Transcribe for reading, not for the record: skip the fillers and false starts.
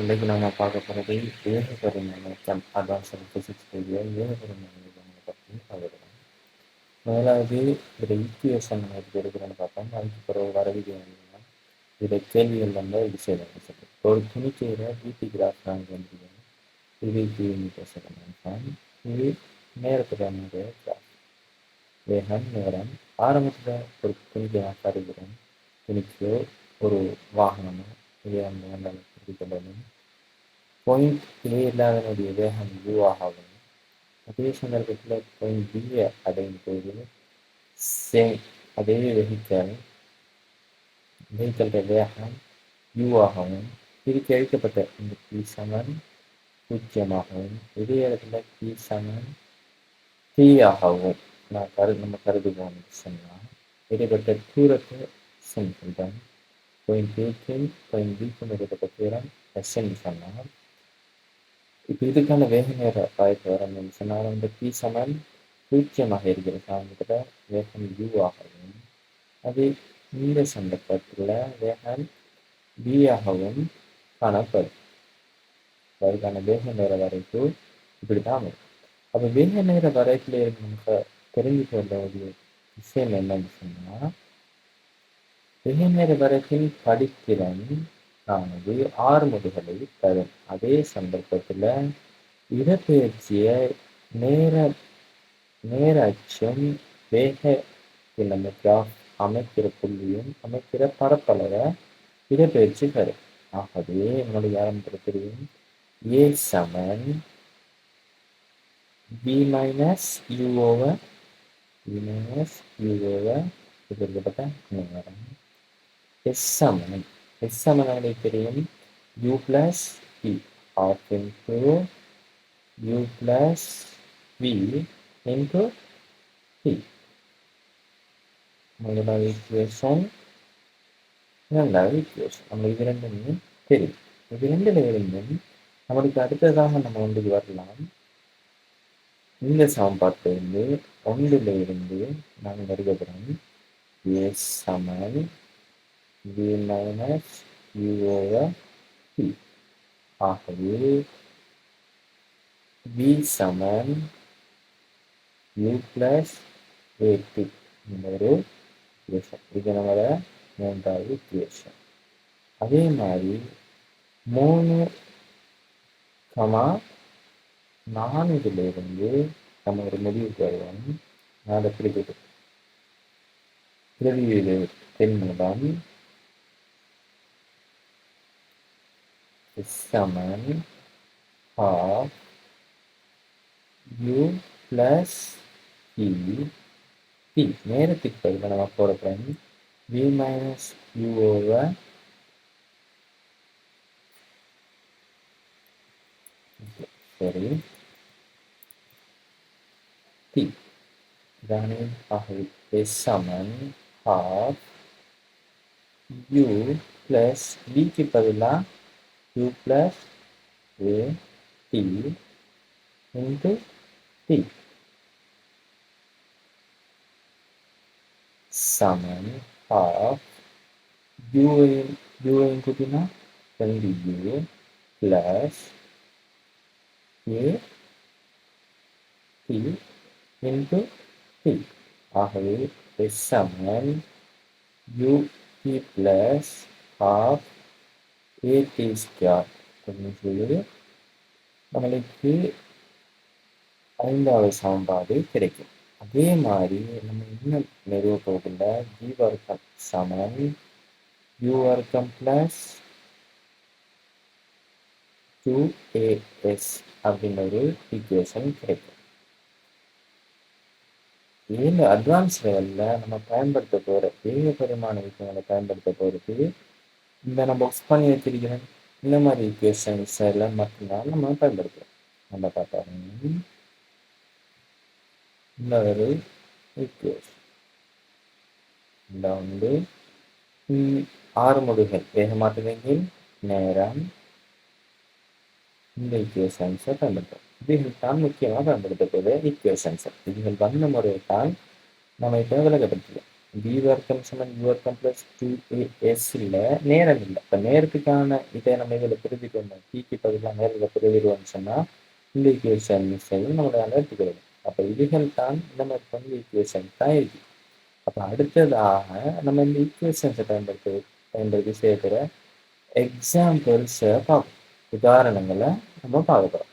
இன்னைக்கு நம்ம பார்க்க போகிறது ஏகபரிமாணம் அட்வான்ஸ் ஃபிசிக்ஸ் ஏகபரிமாணங்களை பற்றி பார்க்கலாம். முதலாவது இதில் ஈக்குவேஷன் எப்படி எடுக்கிறேன்னு பார்த்தோம். அதுக்கு பிறகு வரவில்லை இதில் கேள்விகள் வந்தால் இது செய்யலாம் சொல்லி ஒரு துணிக்கையில் பிடி கிராஃப் நாங்கள் வந்துருக்கோம். இது மீட்டர் செகண்ட் இது நேரத்துக்கான கிராஃப் வேகம் நேரம் ஆரம்பத்தில் ஒரு துணிக்கை நான் கருதுகிறேன். துணிக்கையோ ஒரு வாகனமோ இதை அந்த வேண்டாம் குறிப்பிடணும். பாயிண்ட் ஏ இல்லாதனுடைய வேகம் யூவாகவும் அதே சந்தர்ப்பத்தில் பாயிண்ட் பியை அடையும் போது சேம் அதே வெஹிக்கல் வேகம் யூவாகவும் பிரித்து அழிக்கப்பட்ட இந்த பி சமன் 0ஆகவும் இதே இடத்துல பி சமன் டி ஆகவும் நம்ம கருதுவோம் சொன்னால் இடைப்பட்ட தூரத்தை சொல்றேன். பாயிண்ட் ஏக்கும் பாயிண்ட் பிக்கும் இடைப்பட்ட தூரம் எஸ்ன்னு சொன்னால் இப்போ இதுக்கான வேக நேர வாய்ப்பு வரணும்னு சொன்னால் வந்து பி சமன் 0ஆக இருக்கிற சாதனத்தில் வேகம் யூ ஆகவும் அது இந்த சந்தர்ப்பத்தில் வேகம் பி ஆகவும் காணப்படும். அதுக்கான வேக நேர வரைப்பு இப்படிதான் அமையும். அப்போ வேக நேர வரைப்பில் நமக்கு தெரிஞ்சு கொள்ள ஒரு விஷயம் என்னன்னு சொன்னால் வேக நேர வரைப்பின் படித்திறன் ஆனது 6 முறைகளை தரும். அதே சந்தர்ப்பத்தில் இடப்பெயர்ச்சியை நேர அச்சும் வேக நம்ம கிராஃப் அமைக்கிற புள்ளியும் அமைக்கிற பரப்பளவை இடப்பெயர்ச்சி தரும். ஆகவே நம்மளுடைய ஆரம்பத்தில் தெரியும் ஏ சமன் பி மைனஸ் யூ ஓவர் கொடுக்கப்பட்ட நேரம் எஸ் சமன் நம்மளுக்கு தெரியும் u plus p of into u plus v into p. முதலாவது ஈக்குவேஷன் இரண்டாவது ஈக்குவேஷன் நம்ம இது ரெண்டுமே தெரியும். இது ரெண்டுல இருந்தும் நம்மளுக்கு அடுத்ததாக நம்ம வந்து வரலாம். இந்த சமன்பாட்டிலிருந்து ஒன்றில் இருந்து நாங்கள் வருகிறோம் ஏ சமன் B minus you over P. ஆகவே பி சமன் யூ பிளஸ் ஏபி இந்த ஒரு ஈக்குவேஷன். இது நம்மளோட மூன்றாவது ஈக்குவேஷன். அதே மாதிரி 3,4 நம்ம ஒரு முடிவுக்கு வருவோம். நான் அதை பிரதியின் மூலம் சமன் ஆஃப் யூ பிளஸ் பி நேரத்துக்கு பதில் நம்ம போடுறோம் வி மைனஸ் யூ ஓவர் சரி பி தானே. ஆகவே சமன் ஆஃப் யூ பிளஸ் பிக்கு பதிலாக U plus A T into T சமன் ஆஃப் யூவையும் கூட்டினா 2u plus A T into T. ஆகவே சமன் UP plus half AT square அப்படின்னு சொல்லி நம்மளுக்கு 5வது சமன்பாடு கிடைக்கும். அதே மாதிரி நம்ம இன்னும் நிறுவ போகின்ற ஜி வர்க்கம் சமன் யூ வர்க்கம் பிளஸ் 2as அப்படின்ற ஒரு ஈக்குவேஷன் கிடைக்கும். இந்த அட்வான்ஸ் லெவலில் நம்ம பயன்படுத்த போகிற ஏகபரிமாண விஷயங்களை பயன்படுத்த போகிறது இந்த நம்ம பாக்ஸ் பண்ணி வச்சிருக்கிறேன் இந்த மாதிரி ஈக்குவேஷன்ஸ் எல்லாம் மட்டும்தான் நம்ம பயன்படுத்துகிறோம். நம்ம பார்த்தோம் இந்த ஒரு ஈக்குவேஷன் இந்த வந்து 6 முடிவுகள் வேகமாற்றுகையில் நேரம் இந்த ஈக்குவேஷன்ஸை பயன்படுத்தும். இதுகள் தான் முக்கியமாக பயன்படுத்தக்கூடிய ஈக்குவேஷன்ஸ். இதுகள் வந்த முறையை தான் நம்ம இப்போ விளக்கப்படுத்தலாம். பி வர்க்கம் சமன் யூ வர்க்கம் ப்ளஸ் 2as இல்லை, நேரம் இல்லை. இப்போ நேரத்துக்கான இதை நம்ம இதில் பிரதிட்டோம், பிக்கு பதிலாக நேரத்தில் பிரதிடுவோம்னு சொன்னால் இந்த ஈக்குவேஷன் நம்மளை எடுத்துக்கிறது. அப்போ இதுகள் தான் நமக்கு வந்து ஈக்குவேஷன் தான் இருக்கு. அப்போ அடுத்ததாக நம்ம இந்த ஈக்குவேஷன்ஸை பயன்படுத்தி செய்யப்படுற எக்ஸாம்பிள்ஸை பார்ப்போம், உதாரணங்களை நம்ம பார்க்க போகிறோம்.